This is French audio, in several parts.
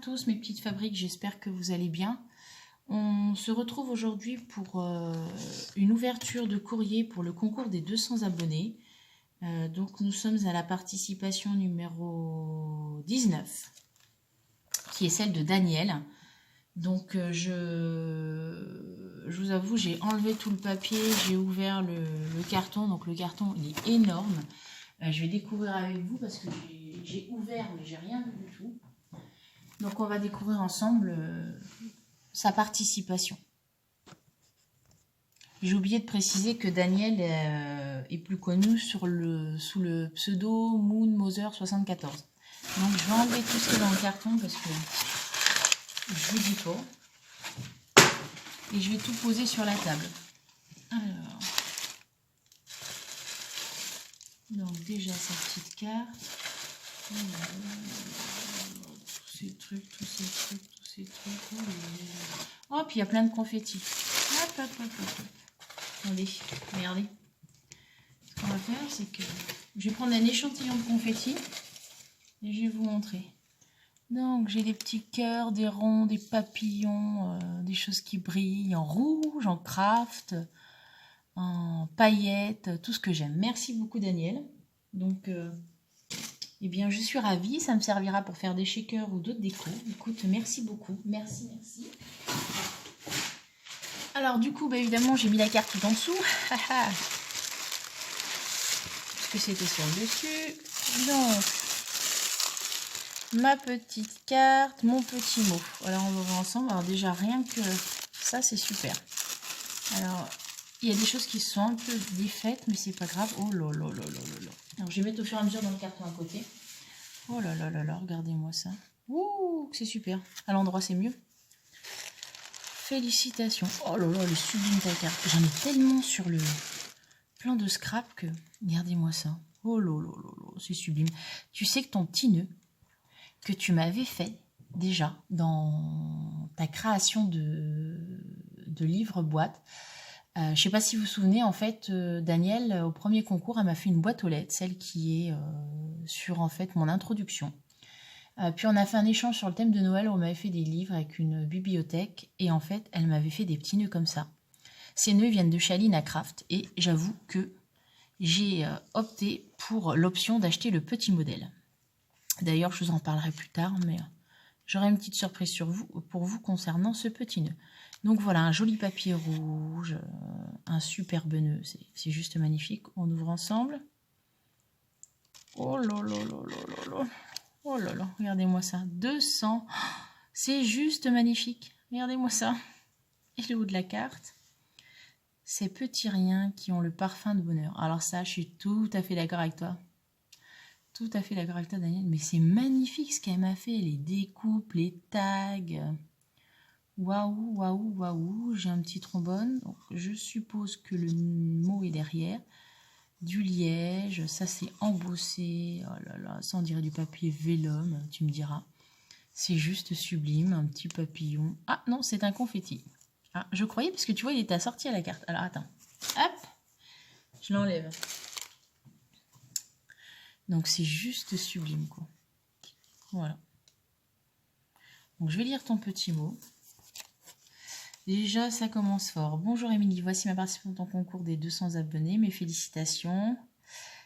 tous mes petites fabriques, j'espère que vous allez bien. On se retrouve aujourd'hui pour une ouverture de courrier pour le concours des 200 abonnés. Donc nous sommes à la participation numéro 19, qui est celle de Daniel. Donc je vous avoue, j'ai enlevé tout le papier, j'ai ouvert le carton. Donc le carton, il est énorme. Je vais découvrir avec vous parce que j'ai ouvert, mais j'ai rien vu du tout. Donc on va découvrir ensemble sa participation. J'ai oublié de préciser que Daniel est plus connu sous le pseudo Moon Mother 74. Donc je vais enlever tout ce qui est dans le carton parce que je vous dis pas. Et je vais tout poser sur la table. Alors, donc déjà sa petite carte. Tous ces trucs. Oh, puis il y a plein de confettis. Hop. Attendez, regardez. Ce qu'on va faire, c'est que je vais prendre un échantillon de confettis et je vais vous montrer. Donc, j'ai des petits cœurs, des ronds, des papillons, des choses qui brillent en rouge, en craft, en paillettes, tout ce que j'aime. Merci beaucoup, Daniel. Donc, eh bien, je suis ravie. Ça me servira pour faire des shakers ou d'autres décos. Écoute, merci beaucoup. Merci. Alors, du coup, bah, évidemment, j'ai mis la carte tout en dessous. Parce que c'était sur le dessus. Donc, ma petite carte, mon petit mot. Alors, on va voir ensemble. Alors, déjà, rien que ça, c'est super. Alors, il y a des choses qui sont un peu défaites, mais c'est pas grave. Oh là là. Alors, je vais mettre au fur et à mesure dans le carton à côté. Oh là là, regardez-moi ça. Ouh, c'est super. À l'endroit, c'est mieux. Félicitations. Oh là là, elle est sublime ta carte. J'en ai tellement sur le plan de scrap que... Regardez-moi ça. Oh là là, c'est sublime. Tu sais que ton petit nœud que tu m'avais fait déjà dans ta création de livre boîte. Je ne sais pas si vous vous souvenez, en fait, Daniel, au premier concours, elle m'a fait une boîte aux lettres, celle qui est sur en fait mon introduction. Puis on a fait un échange sur le thème de Noël où on m'avait fait des livres avec une bibliothèque et en fait, elle m'avait fait des petits nœuds comme ça. Ces nœuds viennent de Chalina Craft et j'avoue que j'ai opté pour l'option d'acheter le petit modèle. D'ailleurs, je vous en parlerai plus tard, mais j'aurai une petite surprise pour vous concernant ce petit nœud. Donc voilà, un joli papier rouge, un superbe nœud, c'est juste magnifique. On ouvre ensemble. Oh là là. Oh là là, regardez-moi ça. 200, c'est juste magnifique. Regardez-moi ça. Et le haut de la carte. Ces petits riens qui ont le parfum de bonheur. Alors ça, je suis tout à fait d'accord avec toi. Tout à fait d'accord avec toi, Daniel. Mais c'est magnifique ce qu'elle m'a fait. Les découpes, les tags. Waouh. J'ai un petit trombone. Donc, je suppose que le mot est derrière. Du liège. Ça, c'est embossé. Oh là là, ça, on dirait du papier vélum, tu me diras. C'est juste sublime. Un petit papillon. Ah non, c'est un confetti. Ah, je croyais parce que tu vois, il était assorti à la carte. Alors, attends. Hop. Je l'enlève. Donc, c'est juste sublime, quoi. Voilà. Donc, je vais lire ton petit mot. Déjà, ça commence fort. Bonjour Émilie, voici ma participation dans ton concours des 200 abonnés. Mes félicitations.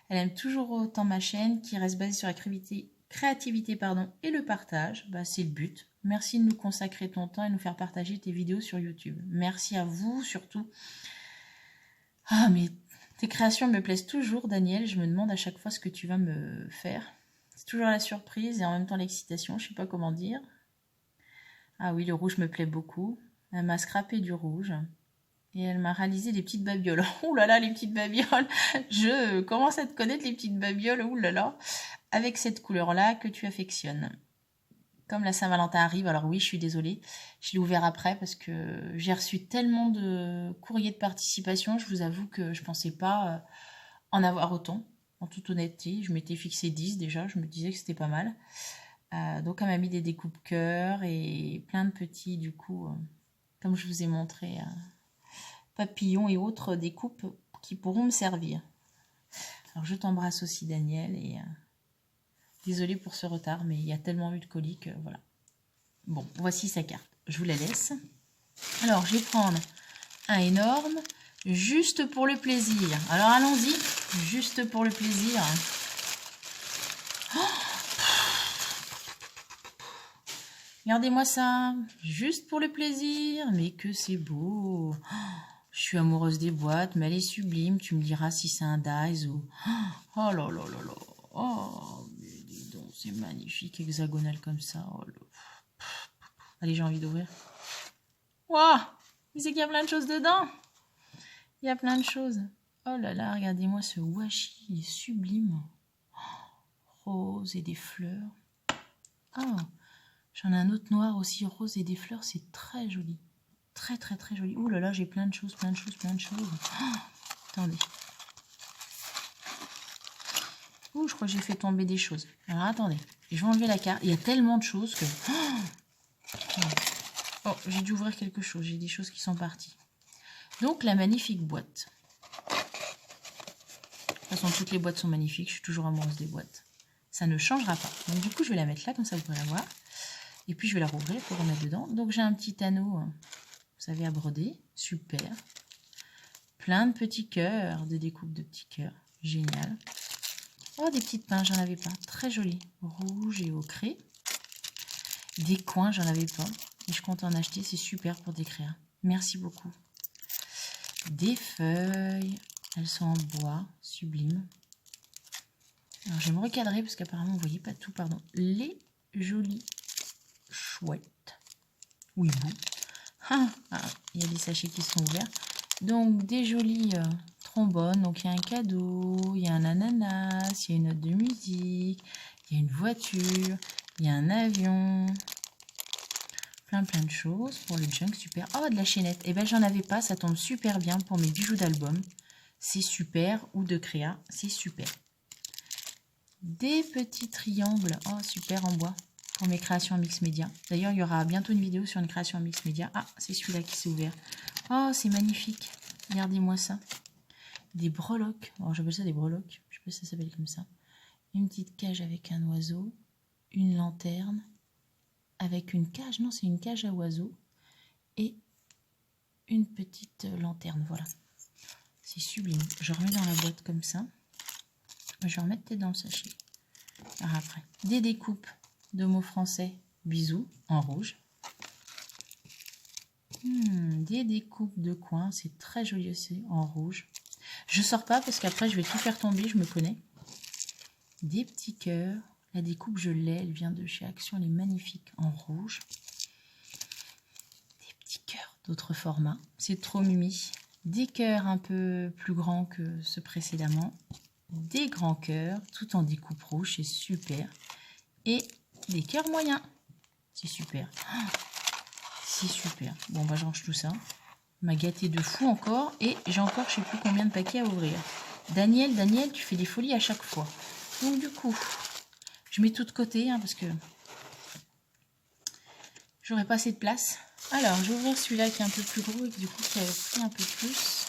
Elle aime toujours autant ma chaîne qui reste basée sur la créativité et le partage. Bah, c'est le but. Merci de nous consacrer ton temps et nous faire partager tes vidéos sur YouTube. Merci à vous surtout. Ah, mais tes créations me plaisent toujours, Daniel. Je me demande à chaque fois ce que tu vas me faire. C'est toujours la surprise et en même temps l'excitation. Je ne sais pas comment dire. Ah oui, le rouge me plaît beaucoup. Elle m'a scrappé du rouge. Et elle m'a réalisé des petites babioles. Ouh là là, les petites babioles. Je commence à te connaître, les petites babioles. Ouh là là. Avec cette couleur-là que tu affectionnes. Comme la Saint-Valentin arrive, alors oui, je suis désolée. Je l'ai ouvert après parce que j'ai reçu tellement de courriers de participation. Je vous avoue que je ne pensais pas en avoir autant. En toute honnêteté, je m'étais fixé 10 déjà. Je me disais que c'était pas mal. Donc elle m'a mis des découpes cœur et plein de petits, du coup, comme je vous ai montré, papillons et autres découpes qui pourront me servir. Alors je t'embrasse aussi, Daniel, et désolée pour ce retard, mais il y a tellement eu de colis que voilà. Bon, voici sa carte. Je vous la laisse. Alors, je vais prendre un énorme, juste pour le plaisir. Alors, allons-y, juste pour le plaisir. Oh, regardez-moi ça, juste pour le plaisir, mais que c'est beau. Oh, je suis amoureuse des boîtes, mais elle est sublime. Tu me diras si c'est un Dies ou... Oh là là là là. Oh, mais dis donc, c'est magnifique, hexagonal comme ça. Oh là. Allez, j'ai envie d'ouvrir. Waouh, mais c'est qu'il y a plein de choses dedans. Il y a plein de choses. Oh là là, regardez-moi ce washi, il est sublime. Rose et des fleurs. Ah, j'en ai un autre noir aussi, rose et des fleurs, c'est très joli. Très très très joli. Ouh là là, j'ai plein de choses, plein de choses, plein de choses. Oh, attendez. Ouh, je crois que j'ai fait tomber des choses. Alors attendez, je vais enlever la carte. Il y a tellement de choses que... Oh, j'ai dû ouvrir quelque chose, j'ai des choses qui sont parties. Donc la magnifique boîte. De toute façon, toutes les boîtes sont magnifiques, je suis toujours amoureuse des boîtes. Ça ne changera pas. Donc du coup, je vais la mettre là, comme ça vous pourrez la voir. Et puis je vais la rouvrir pour remettre dedans. Donc j'ai un petit anneau, vous savez, à broder. Super. Plein de petits cœurs, de découpes de petits cœurs. Génial. Oh, des petites pinces, j'en avais pas. Très joli. Rouge et ocré. Des coins, j'en avais pas. Et je compte en acheter, c'est super pour décrire. Merci beaucoup. Des feuilles. Elles sont en bois, sublime. Alors je vais me recadrer parce qu'apparemment vous ne voyez pas tout, pardon. Les jolies chouettes. Oui, bon. Il y a des sachets qui sont ouverts. Donc des jolis trombones. Donc il y a un cadeau, il y a un ananas, il y a une note de musique, il y a une voiture, il y a un avion. Plein de choses pour le junk, super. Oh, de la chaînette. Eh ben j'en avais pas, ça tombe super bien pour mes bijoux d'album. C'est super. Ou de créa, c'est super. Des petits triangles. Oh, super en bois. Pour mes créations mix média. D'ailleurs, il y aura bientôt une vidéo sur une création mix média. Ah, c'est celui-là qui s'est ouvert. Oh, c'est magnifique. Regardez-moi ça. Des breloques. Oh, j'appelle ça des breloques. Je sais pas si ça s'appelle comme ça. Une petite cage avec un oiseau. Une lanterne. Avec une cage. Non, c'est une cage à oiseaux. Et une petite lanterne. Voilà. C'est sublime. Je remets dans la boîte comme ça. Je vais remettre peut-être dans le sachet. Alors après, des découpes de mots français. Bisous en rouge. Des découpes de coins. C'est très joli aussi en rouge. Je sors pas parce qu'après je vais tout faire tomber. Je me connais. Des petits cœurs. La découpe, je l'ai. Elle vient de chez Action. Elle est magnifique en rouge. Des petits cœurs d'autres formats. C'est trop mimi. Des cœurs un peu plus grands que ceux précédemment. Des grands cœurs, tout en découpe rouge, c'est super. Et des cœurs moyens. C'est super. C'est super. Bon, bah, je range tout ça. M'a gâté de fou encore. Et j'ai encore, je sais plus combien de paquets à ouvrir. Daniel, tu fais des folies à chaque fois. Donc, du coup, je mets tout de côté, hein, parce que j'aurais pas assez de place. Alors, je vais ouvrir celui-là qui est un peu plus gros et du coup, qui a pris un peu plus.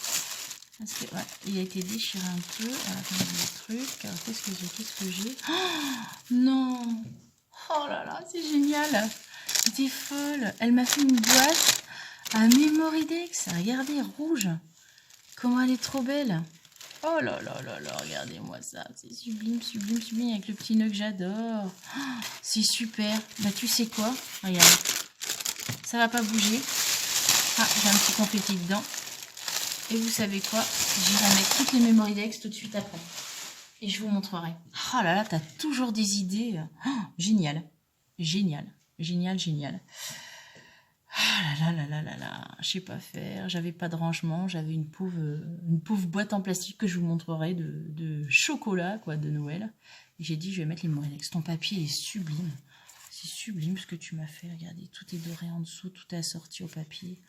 Parce que, ouais, il a été déchiré un peu. Alors, le truc. Alors, qu'est-ce que j'ai? Oh, non! Oh là là, c'est génial! T'es folle! Elle m'a fait une boîte à Memoridex. Regardez, rouge. Comment elle est trop belle! Oh là là là là, regardez-moi ça. C'est sublime, sublime, sublime avec le petit nœud que j'adore. Oh, c'est super. Bah, tu sais quoi? Regarde. Ça va pas bouger. Ah, j'ai un petit confetti dedans. Et vous savez quoi? J'irai mettre toutes les Memoridex tout de suite après. Et je vous montrerai. Oh là là, t'as toujours des idées. Oh, génial. Génial. Génial, génial. Ah là là là là là là. Je sais pas faire. J'avais pas de rangement. J'avais une pauvre boîte en plastique que je vous montrerai de chocolat, quoi, de Noël. Et j'ai dit, je vais mettre les Memoridex. Ton papier est sublime. C'est sublime ce que tu m'as fait. Regardez, tout est doré en dessous. Tout est assorti au papier.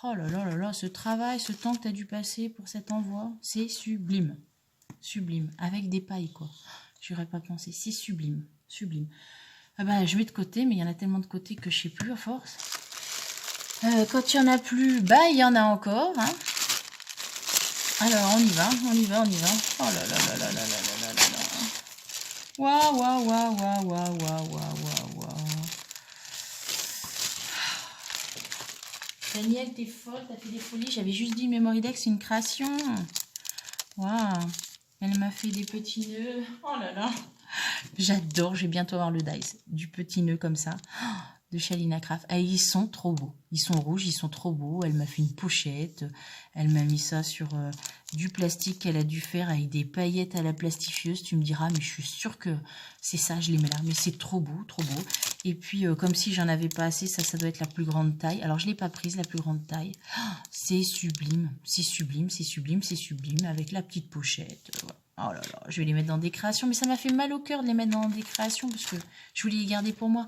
Oh là là là là, ce travail, ce temps que tu as dû passer pour cet envoi, c'est sublime. Sublime. Avec des pailles, quoi. J'aurais pas pensé. C'est sublime. Sublime. Ah bah, je mets de côté, mais il y en a tellement de côté que je sais plus à force. Quand il y en a plus, bah, il y en a encore. Hein. Alors, on y va, on y va, on y va. Oh là là là là là là là là là là. Waouh, waouh, waouh, waouh, waouh, waouh, waouh, waouh. Daniel, t'es folle, t'as fait des folies. J'avais juste dit Memoridex, c'est une création. Waouh. Elle m'a fait des petits nœuds. Oh là là. J'adore, je vais bientôt avoir le dice. Du petit nœud comme ça. De Shalina Craft. Ah, ils sont trop beaux. Ils sont rouges, ils sont trop beaux. Elle m'a fait une pochette. Elle m'a mis ça sur du plastique qu'elle a dû faire avec des paillettes à la plastifieuse. Tu me diras, mais je suis sûre que c'est ça, je les mets là. Mais c'est trop beau, trop beau. Et puis, comme si j'en avais pas assez, ça doit être la plus grande taille. Alors, je l'ai pas prise, la plus grande taille. C'est sublime, c'est sublime, c'est sublime, c'est sublime. Avec la petite pochette. Voilà. Oh là là, je vais les mettre dans des créations, mais ça m'a fait mal au cœur de les mettre dans des créations parce que je voulais les garder pour moi.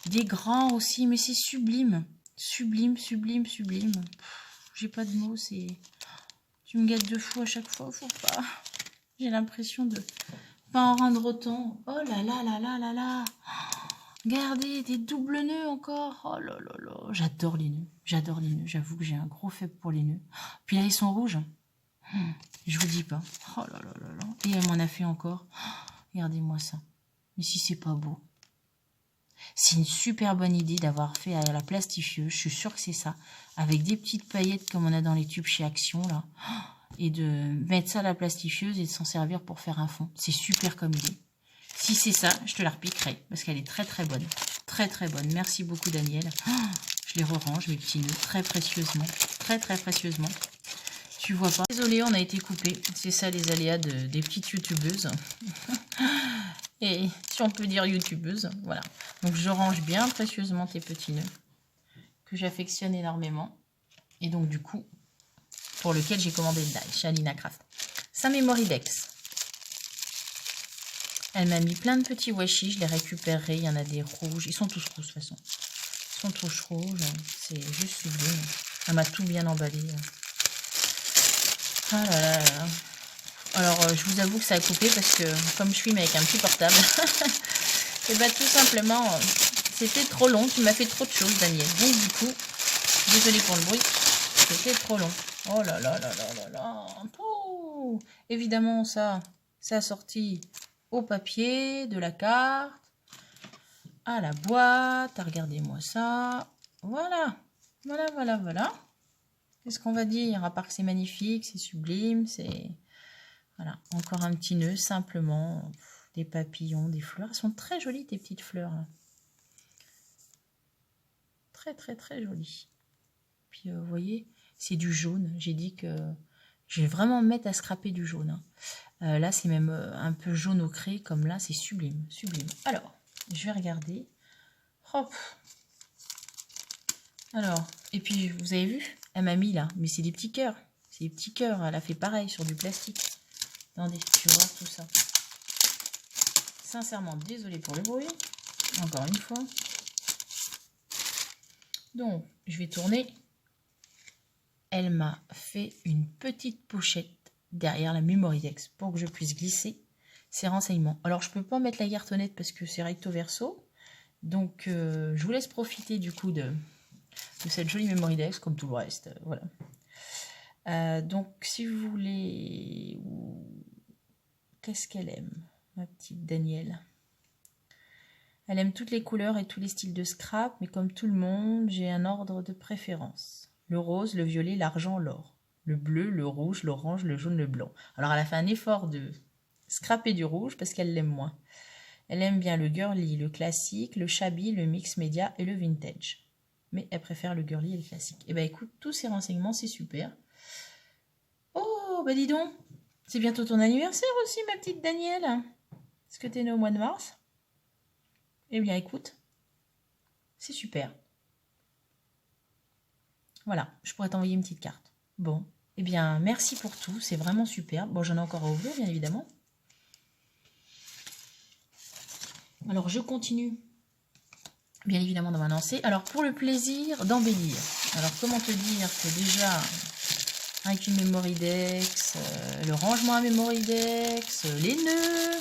Des grands aussi, mais c'est sublime. Sublime, sublime, sublime. J'ai pas de mots, c'est... Tu me gâtes de fou à chaque fois, faut pas. J'ai l'impression de pas en rendre autant. Oh là là là là là là. Regardez, des doubles nœuds encore. Oh là là là. J'adore les nœuds. J'adore les nœuds. J'avoue que j'ai un gros faible pour les nœuds. Puis là, ils sont rouges. Je vous dis pas. Oh là là là là. Et elle m'en a fait encore. Regardez-moi ça. Mais si c'est pas beau. C'est une super bonne idée d'avoir fait à la plastifieuse. Je suis sûre que c'est ça. Avec des petites paillettes comme on a dans les tubes chez Action là. Et de mettre ça à la plastifieuse et de s'en servir pour faire un fond. C'est super comme idée. Si c'est ça, je te la repiquerai. Parce qu'elle est très très bonne. Très très bonne. Merci beaucoup Daniel. Je les re-range mes petits nœuds très précieusement. Très très précieusement. Tu vois pas. Désolée, on a été coupé. C'est ça les aléas des petites youtubeuses. Et si on peut dire youtubeuse, voilà. Donc je range bien précieusement tes petits nœuds que j'affectionne énormément. Et donc du coup, pour lequel j'ai commandé le die, Shalina Craft. Ça Memoridex. Elle m'a mis plein de petits washi, je les récupérerai. Il y en a des rouges. Ils sont tous rouges de toute façon. Ils sont tous rouges. C'est juste sublime. Elle m'a tout bien emballé. Ah là là là. Alors, je vous avoue que ça a coupé parce que, comme je filme avec un petit portable, et bah tout simplement, c'était trop long. Tu m'as fait trop de choses, Daniel. Donc, du coup, désolée pour le bruit, c'était trop long. Oh là là là là là là. Pouh. Évidemment, ça a sorti au papier, de la carte, à la boîte. Regardez-moi ça. Voilà. Voilà, voilà, voilà. Qu'est-ce qu'on va dire? À part que c'est magnifique, c'est sublime, c'est... Voilà, encore un petit nœud, simplement. Des papillons, des fleurs. Elles sont très jolies, tes petites fleurs. Là. Très, très, très jolies. Puis, vous voyez, c'est du jaune. J'ai dit que je vais vraiment me mettre à scraper du jaune. Hein. Là, c'est même un peu jaune ocré, comme là, c'est sublime, sublime. Alors, je vais regarder. Hop. Alors, et puis, vous avez vu, elle m'a mis là, mais c'est des petits cœurs. C'est des petits cœurs, elle a fait pareil sur du plastique. Attendez, tu vois tout ça. Sincèrement, désolée pour le bruit. Encore une fois. Donc, je vais tourner. Elle m'a fait une petite pochette derrière la Memoridex pour que je puisse glisser ces renseignements. Alors, je ne peux pas mettre la cartonnette parce que c'est recto verso. Donc, je vous laisse profiter du coup de cette jolie Memoridex, comme tout le reste. Voilà. Donc, si vous voulez... Qu'est-ce qu'elle aime, ma petite Danielle? Elle aime toutes les couleurs et tous les styles de scrap, mais comme tout le monde, j'ai un ordre de préférence. Le rose, le violet, l'argent, l'or. Le bleu, le rouge, l'orange, le jaune, le blanc. Alors, elle a fait un effort de scraper du rouge parce qu'elle l'aime moins. Elle aime bien le girly, le classique, le shabby, le mix média et le vintage. Mais elle préfère le girly et le classique. Eh bien, écoute, tous ces renseignements, c'est super. Oh, bah dis donc, c'est bientôt ton anniversaire aussi, ma petite Danielle. Est-ce que tu es née au mois de mars? Eh bien, écoute, c'est super. Voilà, je pourrais t'envoyer une petite carte. Bon, eh bien, merci pour tout, c'est vraiment super. Bon, j'en ai encore à ouvrir, bien évidemment. Alors, je continue, bien évidemment, dans ma lancée. Alors, pour le plaisir d'embellir. Alors, comment te dire que déjà... avec une Memoridex, le rangement à Memoridex, les nœuds.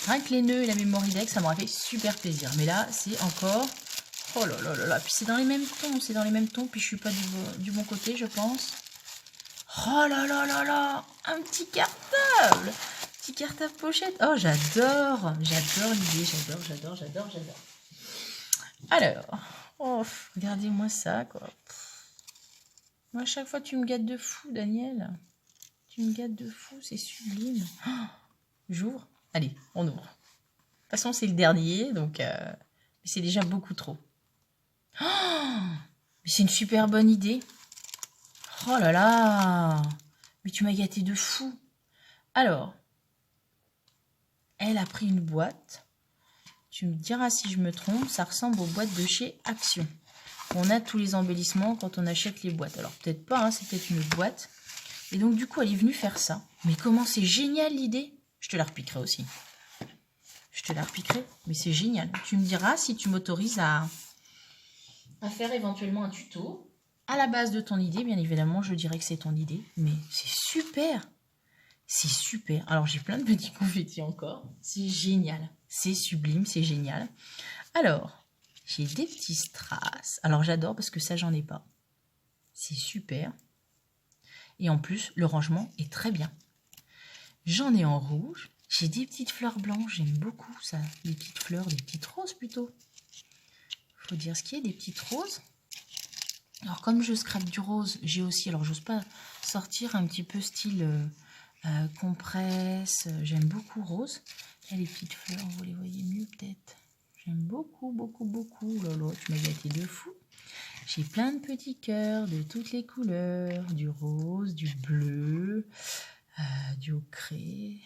Rien que les nœuds et la Memoridex, ça m'aurait fait super plaisir. Mais là, c'est encore... Oh là là là là. Puis c'est dans les mêmes tons, c'est dans les mêmes tons. Puis je suis pas du bon côté, je pense. Oh là là là là. Un petit cartable. Petit cartable pochette. Oh, j'adore. J'adore l'idée. J'adore, j'adore, j'adore, j'adore. Alors, oh, regardez-moi ça, quoi. Moi, à chaque fois, tu me gâtes de fou, Daniel. Tu me gâtes de fou, c'est sublime. Oh, j'ouvre. Allez, on ouvre. De toute façon, c'est le dernier, donc c'est déjà beaucoup trop. Oh, mais c'est une super bonne idée. Oh là là. Mais tu m'as gâté de fou. Alors, elle a pris une boîte. Tu me diras si je me trompe, ça ressemble aux boîtes de chez Action. On a tous les embellissements quand on achète les boîtes. Alors peut-être pas, hein, c'est peut-être une boîte. Et donc du coup, elle est venue faire ça. Mais comment c'est génial l'idée. Je te la repiquerai aussi. Je te la repiquerai, mais c'est génial. Tu me diras si tu m'autorises à faire éventuellement un tuto. À la base de ton idée, bien évidemment, je dirais que c'est ton idée. Mais c'est super. C'est super. Alors, j'ai plein de petits confettis encore. C'est génial. C'est sublime, c'est génial. Alors, j'ai des petits strass. Alors, j'adore parce que ça, j'en ai pas. C'est super. Et en plus, le rangement est très bien. J'en ai en rouge. J'ai des petites fleurs blanches. J'aime beaucoup ça. Des petites fleurs, des petites roses plutôt. Faut dire ce qu'il y a, des petites roses. Alors, comme je scrape du rose, j'ai aussi... Alors, j'ose pas sortir un petit peu style... compresse, j'aime beaucoup rose. Il y a les petites fleurs, vous les voyez mieux peut-être. J'aime beaucoup, beaucoup, beaucoup. Lolo, tu m'as gâté de fou. J'ai plein de petits cœurs de toutes les couleurs, du rose, du bleu, du ocré.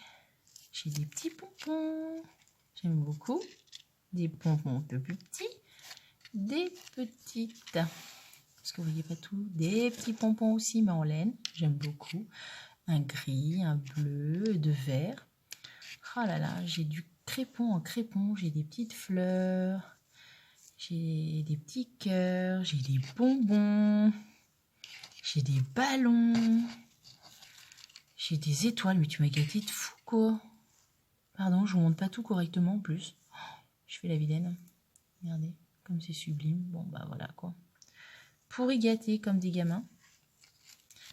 J'ai des petits pompons, j'aime beaucoup. Des pompons un peu plus petits, des petites, parce que vous voyez pas tout, des petits pompons aussi, mais en laine, j'aime beaucoup. Un gris, un bleu, de vert. Oh là là, j'ai du crépon en crépon, j'ai des petites fleurs, j'ai des petits cœurs, j'ai des bonbons, j'ai des ballons, j'ai des étoiles. Mais tu m'as gâté de fou, quoi. Pardon, je vous montre pas tout correctement en plus. Oh, je fais la vilaine. Regardez, comme c'est sublime. Bon, bah voilà, quoi. Pourri gâté comme des gamins.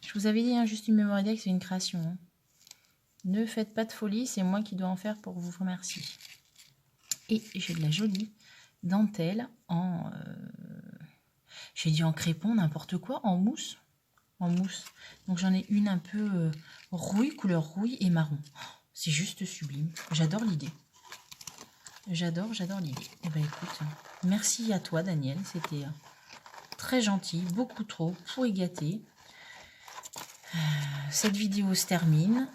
Je vous avais dit, hein, juste une mémoire deck, c'est une création. Hein. Ne faites pas de folie, c'est moi qui dois en faire pour vous remercier. Et j'ai de la jolie dentelle en... j'ai dit en crépon, n'importe quoi, en mousse. En mousse. Donc j'en ai une un peu rouille, couleur rouille et marron. Oh, c'est juste sublime. J'adore l'idée. J'adore l'idée. Et ben écoute, merci à toi Daniel, c'était très gentil, beaucoup trop, pourri gâté. Cette vidéo se termine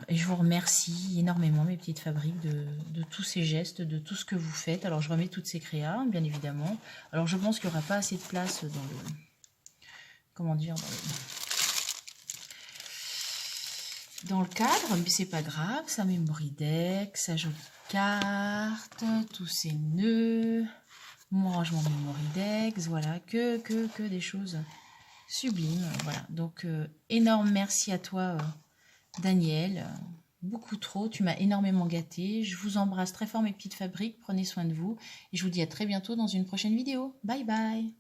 et je vous remercie énormément mes petites fabriques de tous ces gestes, de tout ce que vous faites. Alors je remets toutes ces créas bien évidemment. Alors je pense qu'il n'y aura pas assez de place dans le, comment dire, dans le cadre, mais c'est pas grave. Sa memory deck, sa jolie carte, tous ces nœuds, mon rangement memory decks, voilà, que des choses sublime, voilà. Donc, énorme merci à toi, Daniel. Beaucoup trop, tu m'as énormément gâté. Je vous embrasse très fort, mes petites fabriques. Prenez soin de vous. Et je vous dis à très bientôt dans une prochaine vidéo. Bye bye.